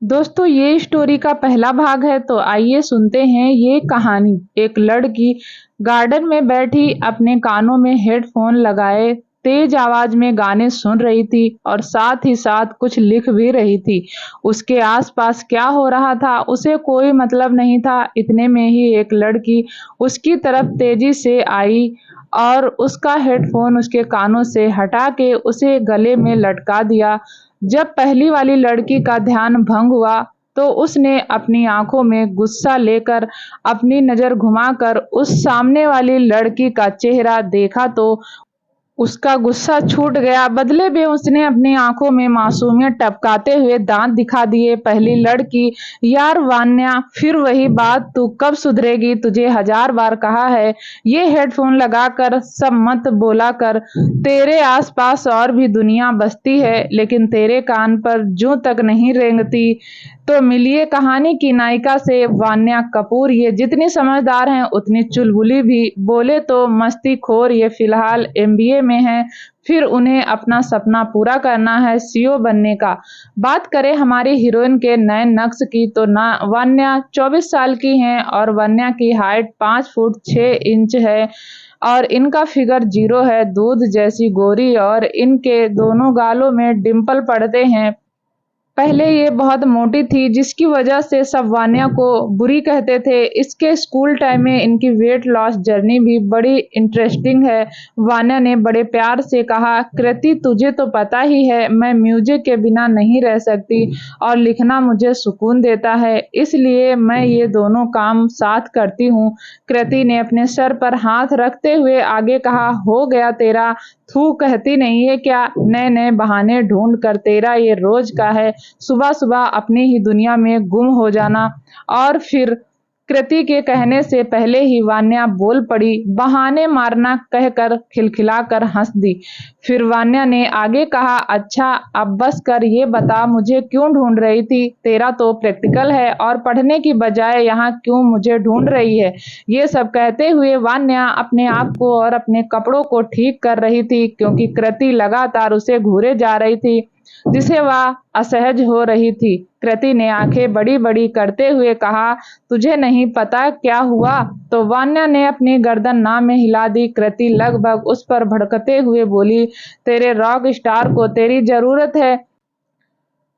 दोस्तों ये स्टोरी का पहला भाग है तो आइए सुनते हैं ये कहानी। एक लड़की गार्डन में बैठी अपने कानों में हेडफोन लगाए तेज आवाज में गाने सुन रही थी और साथ ही साथ कुछ लिख भी रही थी। उसके आसपास क्या हो रहा था उसे कोई मतलब नहीं था। इतने में ही एक लड़की उसकी तरफ तेजी से आई और उसका हेडफोन उसके कानों से हटा के उसे गले में लटका दिया। जब पहली वाली लड़की का ध्यान भंग हुआ तो उसने अपनी आंखों में गुस्सा लेकर अपनी नजर घुमाकर उस सामने वाली लड़की का चेहरा देखा तो उसका गुस्सा छूट गया। बदले में उसने अपनी आंखों में मासूमियत टपकाते हुए दांत दिखा दिए। पहली लड़की, यार वान्या, फिर वही बात, तू कब सुधरेगी? तुझे हजार बार कहा है ये हेडफोन लगाकर सब मत बोला कर। तेरे आसपास और भी दुनिया बसती है लेकिन तेरे कान पर जूं तक नहीं रेंगती। तो मिलिए कहानी की नायिका से, वान्या कपूर। ये जितनी समझदार हैं उतनी चुलबुली भी। बोले तो मस्तीखोर। ये फिलहाल एमबीए में है, फिर उन्हें अपना सपना पूरा करना है, सीईओ बनने का। बात करें हमारी हीरोइन के नए नक्श की तो ना वान्या 24 साल की हैं और वान्या की हाइट 5 फुट 6 इंच है और इनका फिगर 0 है। दूध जैसी गोरी और इनके दोनों गालों में डिंपल पड़ते हैं। पहले ये बहुत मोटी थी जिसकी वजह से सब वान्या को बुरी कहते थे। इसके स्कूल टाइम में इनकी वेट लॉस जर्नी भी बड़ी इंटरेस्टिंग है। वान्या ने बड़े प्यार से कहा, कृति तुझे तो पता ही है मैं म्यूजिक के बिना नहीं रह सकती और लिखना मुझे सुकून देता है, इसलिए मैं ये दोनों काम साथ करती हूँ। कृति ने अपने सर पर हाथ रखते हुए आगे कहा, हो गया तेरा। थू कहती नहीं है क्या? नए नए बहाने ढूंढ कर तेरा ये रोज का है, सुबह सुबह अपनी ही दुनिया में गुम हो जाना। और फिर कृति के कहने से पहले ही वान्या बोल पड़ी, बहाने मारना कहकर खिलखिलाकर हंस दी। फिर वान्या ने आगे कहा, अच्छा अब बस कर, ये बता मुझे क्यों ढूंढ रही थी? तेरा तो प्रैक्टिकल है और पढ़ने की बजाय यहाँ क्यों मुझे ढूंढ रही है? ये सब कहते हुए वान्या अपने आप को और अपने कपड़ों को ठीक कर रही थी क्योंकि कृति लगातार उसे घूरे जा रही थी जिसे वह असहज हो रही थी। कृति ने आंखें बड़ी बड़ी करते हुए कहा, तुझे नहीं पता क्या हुआ? तो वान्या ने अपनी गर्दन ना में हिला दी। कृति लगभग उस पर भड़कते हुए बोली, तेरे रॉक स्टार को तेरी जरूरत है,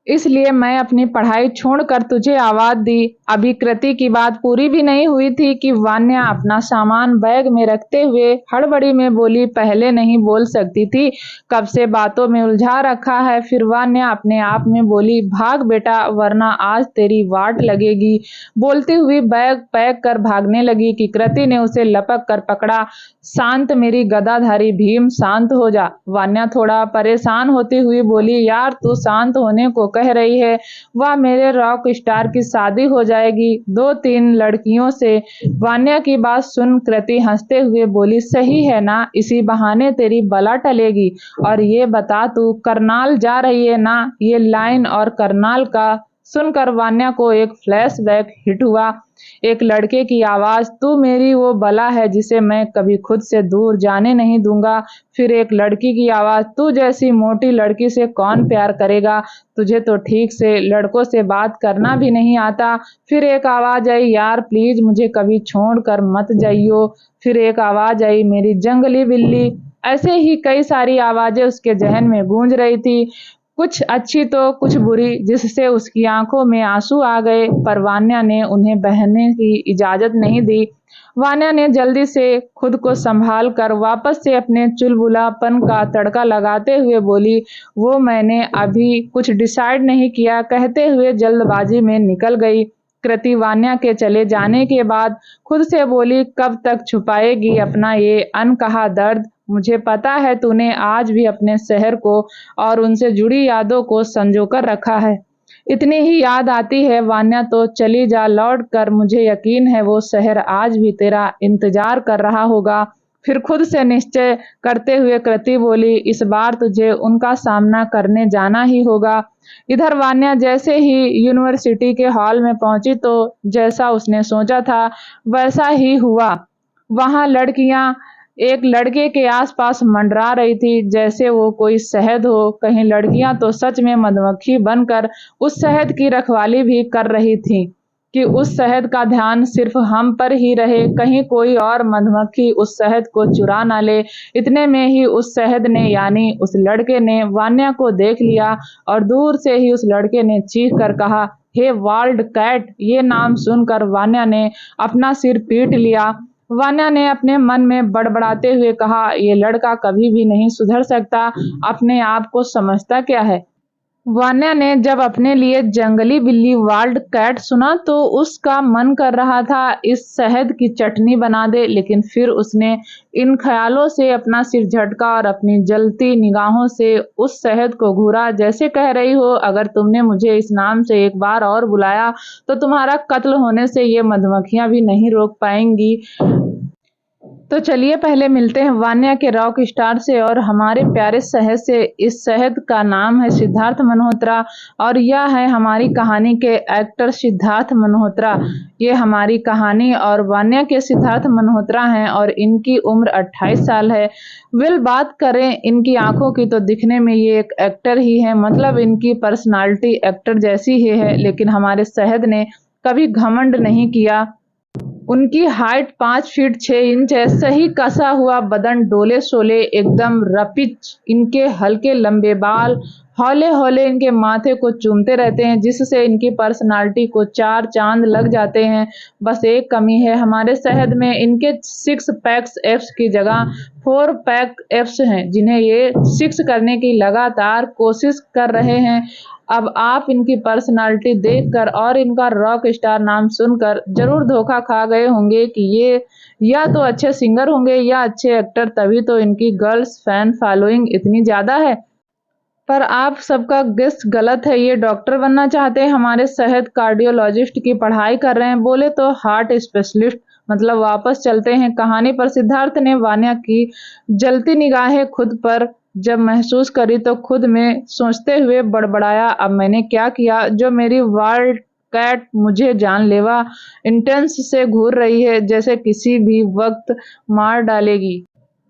इसलिए मैं अपनी पढ़ाई छोड़कर तुझे आवाज दी। अभी कृति की बात पूरी भी नहीं हुई थी कि वान्या अपना सामान बैग में रखते हुए हड़बड़ी में बोली, पहले नहीं बोल सकती थी? कब से बातों में उलझा रखा है। फिर वान्या अपने आप में बोली, भाग बेटा वरना आज तेरी वाट लगेगी। बोलती हुई बैग पैक कर भागने लगी कि कृति ने उसे लपक कर पकड़ा। शांत मेरी गदाधारी भीम, शांत हो जा। वान्या थोड़ा परेशान होती हुई बोली, यार तू शांत होने को कह रही है, वह मेरे रॉक स्टार की शादी हो जाएगी 2-3 लड़कियों से। वान्या की बात सुन कृति हंसते हुए बोली, सही है ना, इसी बहाने तेरी बला टलेगी। और ये बता तू करनाल जा रही है ना? ये लाइन और करनाल का सुनकर वान्या को एक फ्लैशबैक हिट हुआ। एक लड़के की आवाज, तू मेरी वो बला है जिसे मैं कभी खुद से दूर जाने नहीं दूंगा। फिर एक लड़की की आवाज, तू जैसी मोटी लड़की से कौन प्यार करेगा? तुझे तो ठीक से लड़कों से बात करना भी नहीं आता। फिर एक आवाज आई, यार प्लीज मुझे कभी छोड़ कर मत जाइयो। फिर एक आवाज आई, मेरी जंगली बिल्ली। ऐसे ही कई सारी आवाजें उसके जहन में गूंज रही थी, कुछ अच्छी तो कुछ बुरी, जिससे उसकी आंखों में आंसू आ गए, पर वान्या ने उन्हें बहने की इजाजत नहीं दी। वान्या ने जल्दी से खुद को संभाल कर वापस से अपने चुलबुलापन का तड़का लगाते हुए बोली, वो मैंने अभी कुछ डिसाइड नहीं किया, कहते हुए जल्दबाजी में निकल गई। कृति वान्या के चले जाने के बाद खुद से बोली, कब तक छुपाएगी अपना ये अनकहा दर्द? मुझे पता है तूने आज भी अपने शहर को और उनसे जुड़ी यादों को संजो कर रखा है। इतनी ही याद आती है वान्या तो चली जा लौट कर, मुझे यकीन है वो शहर आज भी तेरा इंतजार कर रहा होगा। फिर खुद से निश्चय करते हुए कृति बोली, इस बार तुझे उनका सामना करने जाना ही होगा। इधर वान्या जैसे ही यूनिवर्सिटी के हॉल में पहुंची तो जैसा उसने सोचा था वैसा ही हुआ। वहां लड़कियां एक लड़के के आसपास मंडरा रही थी जैसे वो कोई शहद हो। कहीं लड़कियां तो सच में मधुमक्खी बनकर उस शहद की रखवाली भी कर रही थीं कि उस शहद का ध्यान सिर्फ हम पर ही रहे, कहीं कोई और मधुमक्खी उस शहद को चुरा ना ले। इतने में ही उस शहद ने यानी उस लड़के ने वान्या को देख लिया और दूर से ही उस लड़के ने चीख कर कहा, हे वाल्ड कैट। ये नाम सुनकर वान्या ने अपना सिर पीट लिया। वान्या ने अपने मन में बड़बड़ाते हुए कहा, ये लड़का कभी भी नहीं सुधर सकता, अपने आप को समझता क्या है। वान्या ने जब अपने लिए जंगली बिल्ली वाल्ड कैट सुना तो उसका मन कर रहा था इस शहद की चटनी बना दे, लेकिन फिर उसने इन ख्यालों से अपना सिर झटका और अपनी जलती निगाहों से उस शहद को घूरा, जैसे कह रही हो, अगर तुमने मुझे इस नाम से एक बार और बुलाया तो तुम्हारा कत्ल होने से ये मधुमक्खियां भी नहीं रोक पाएंगी। तो चलिए पहले मिलते हैं वान्या के रॉक स्टार से और हमारे प्यारे शहद से। इस शहद का नाम है सिद्धार्थ मल्होत्रा और यह है हमारी कहानी के एक्टर सिद्धार्थ मल्होत्रा। ये हमारी कहानी और वान्या के सिद्धार्थ मल्होत्रा हैं और इनकी उम्र 28 साल है। बात करें इनकी आंखों की तो दिखने में ये एक एक्टर ही है, मतलब इनकी पर्सनालिटी एक्टर जैसी ही है, लेकिन हमारे शहद ने कभी घमंड नहीं किया। उनकी हाइट 5 फीट 6 इंच है, सही कसा हुआ बदन, डोले शोले एकदम रपिच, इनके हल्के लंबे बाल हौले हौले इनके माथे को चूमते रहते हैं, जिससे इनकी पर्सनालिटी को 4 चांद लग जाते हैं। बस एक कमी है हमारे शहद में, इनके 6 पैक्स एप्स की जगह 4 पैक एप्स हैं, जिन्हें ये 6 करने की लगातार कोशिश कर रहे हैं। अब आप इनकी पर्सनालिटी देखकर और इनका रॉक स्टार नाम सुनकर जरूर धोखा खा गए होंगे कि ये या तो अच्छे सिंगर होंगे या अच्छे एक्टर, तभी तो इनकी गर्ल्स फैन फॉलोइंग इतनी ज्यादा है। पर आप सबका गेस गलत है, ये डॉक्टर बनना चाहते हैं। हमारे शहद कार्डियोलॉजिस्ट की पढ़ाई कर रहे हैं, बोले तो हार्ट स्पेशलिस्ट। मतलब वापस चलते हैं कहानी पर। सिद्धार्थ ने वान्या की जलती निगाहें खुद पर जब महसूस करी तो खुद में सोचते हुए बड़बड़ाया, अब मैंने क्या किया जो मेरी वाइल्ड कैट मुझे जानलेवा इंटेंस से घूर रही है, जैसे किसी भी वक्त मार डालेगी।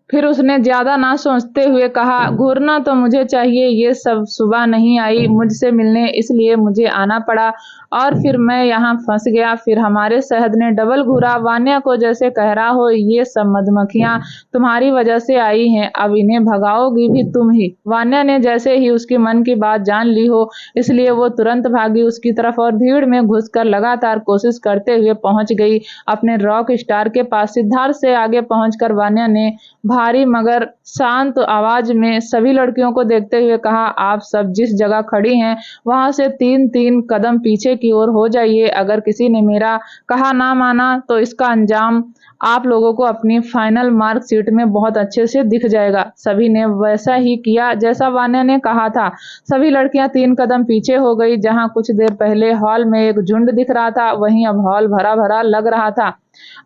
फिर उसने ज्यादा ना सोचते हुए कहा, घूरना तो मुझे चाहिए, ये सब सुबह नहीं आई मुझसे मिलने, इसलिए मुझे आना पड़ा और फिर मैं यहाँ फंस गया। फिर हमारे शहद ने डबल घूरा, वान्या को जैसे कह रहा हो, ये सब मधुमक्खियां तुम्हारी वजह से आई हैं, अब इन्हें भगाओगी भी तुम ही। वान्या ने जैसे ही उसकी मन की बात जान ली हो, इसलिए वो तुरंत भागी उसकी तरफ और भीड़ में घुसकर लगातार कोशिश करते हुए पहुंच गई अपने रॉक स्टार के पास। सिद्धार्थ से आगे पहुंचकर वान्या ने भारी मगर शांत आवाज में सभी लड़कियों को देखते हुए कहा, आप सब जिस जगह खड़ी हैं वहां से 3-3 कदम पीछे की ओर हो जाइए। अगर किसी ने मेरा कहा ना माना तो इसका अंजाम आप लोगों को अपनी फाइनल मार्क शीट में बहुत अच्छे से दिख जाएगा। सभी ने वैसा ही किया जैसा वान्या ने कहा था। सभी लड़कियां 3 कदम पीछे हो गई। जहां कुछ देर पहले हॉल में एक झुंड दिख रहा था, वहीं अब हॉल भरा भरा लग रहा था।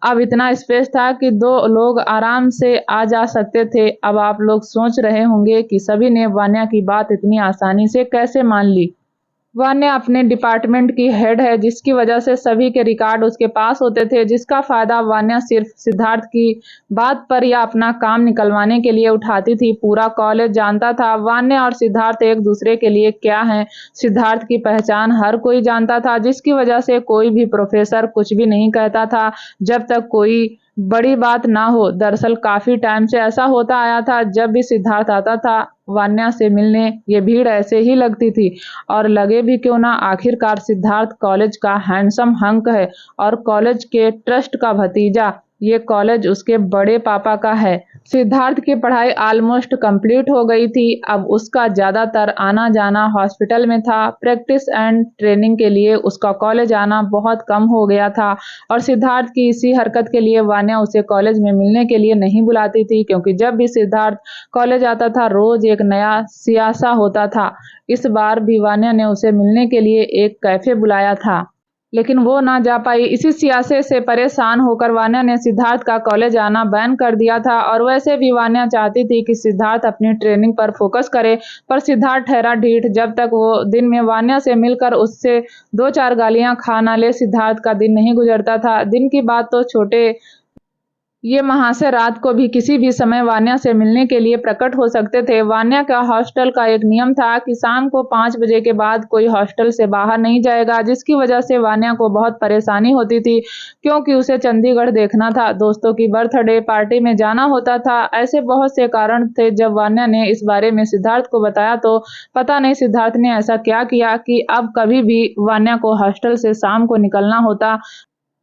अब इतना स्पेस था कि 2 लोग आराम से आ जा सकते थे। अब आप लोग सोच रहे होंगे कि सभी ने वान्या की बात इतनी आसानी से कैसे मान ली। वान्या अपने डिपार्टमेंट की हेड है, जिसकी वजह से सभी के रिकॉर्ड उसके पास होते थे, जिसका फायदा वान्या सिर्फ सिद्धार्थ की बात पर या अपना काम निकलवाने के लिए उठाती थी। पूरा कॉलेज जानता था वान्या और सिद्धार्थ एक दूसरे के लिए क्या हैं। सिद्धार्थ की पहचान हर कोई जानता था, जिसकी वजह से कोई भी प्रोफेसर कुछ भी नहीं कहता था जब तक कोई बड़ी बात ना हो। दरअसल काफी टाइम से ऐसा होता आया था, जब भी सिद्धार्थ आता था वान्या से मिलने, ये भीड़ ऐसे ही लगती थी। और लगे भी क्यों ना, आखिरकार सिद्धार्थ कॉलेज का हैंडसम हंक है और कॉलेज के ट्रस्ट का भतीजा। ये कॉलेज उसके बड़े पापा का है। सिद्धार्थ की पढ़ाई ऑलमोस्ट कंप्लीट हो गई थी। अब उसका ज्यादातर आना जाना हॉस्पिटल में था। प्रैक्टिस एंड ट्रेनिंग के लिए उसका कॉलेज आना बहुत कम हो गया था और सिद्धार्थ की इसी हरकत के लिए वान्या उसे कॉलेज में मिलने के लिए नहीं बुलाती थी, क्योंकि जब भी सिद्धार्थ कॉलेज आता था रोज एक नया सियासा होता था। इस बार भी वान्या ने उसे मिलने के लिए एक कैफे बुलाया था, लेकिन वो ना जा पाई। इसी सियासे से परेशान होकर वान्या ने सिद्धार्थ का कॉलेज आना बैन कर दिया था। और वैसे भी वान्या चाहती थी कि सिद्धार्थ अपनी ट्रेनिंग पर फोकस करे, पर सिद्धार्थ ठहरा ढीठ। जब तक वो दिन में वान्या से मिलकर उससे 2-4 गालियां खा ना ले, सिद्धार्थ का दिन नहीं गुजरता था। दिन की बात तो छोटे ये महाशय रात को भी किसी भी समय वान्या से मिलने के लिए प्रकट हो सकते थे। वान्या का हॉस्टल का एक नियम था कि शाम को 5 बजे के बाद कोई हॉस्टल से बाहर नहीं जाएगा, जिसकी वजह से वान्या को बहुत परेशानी होती थी क्योंकि उसे चंडीगढ़ देखना था, दोस्तों की बर्थडे पार्टी में जाना होता था। ऐसे बहुत से कारण थे। जब वान्या ने इस बारे में सिद्धार्थ को बताया तो पता नहीं सिद्धार्थ ने ऐसा क्या किया कि अब कभी भी वान्या को हॉस्टल से शाम को निकलना होता।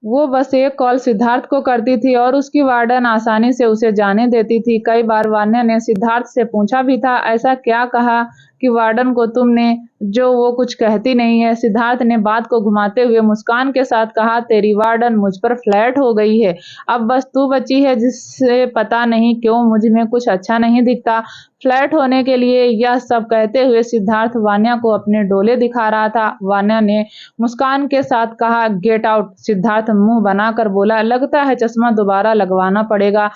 वो बस एक कॉल सिद्धार्थ को करती थी और उसकी वार्डन आसानी से उसे जाने देती थी। कई बार वान्या ने सिद्धार्थ से पूछा भी था, ऐसा क्या कहा कि वार्डन को तुमने, जो वो कुछ कहती नहीं है। सिद्धार्थ ने बात को घुमाते हुए मुस्कान के साथ कहा, तेरी वार्डन मुझ पर फ्लैट हो गई है। अब बस तू बची है, जिससे पता नहीं क्यों मुझ में कुछ अच्छा नहीं दिखता। फ्लैट होने के लिए यह सब कहते हुए सिद्धार्थ वान्या को अपने डोले दिखा रहा था। वान्या ने मुस्कान के साथ कहा, गेट आउट। सिद्धार्थ मुंह बनाकर बोला, लगता है चश्मा दोबारा लगवाना पड़ेगा।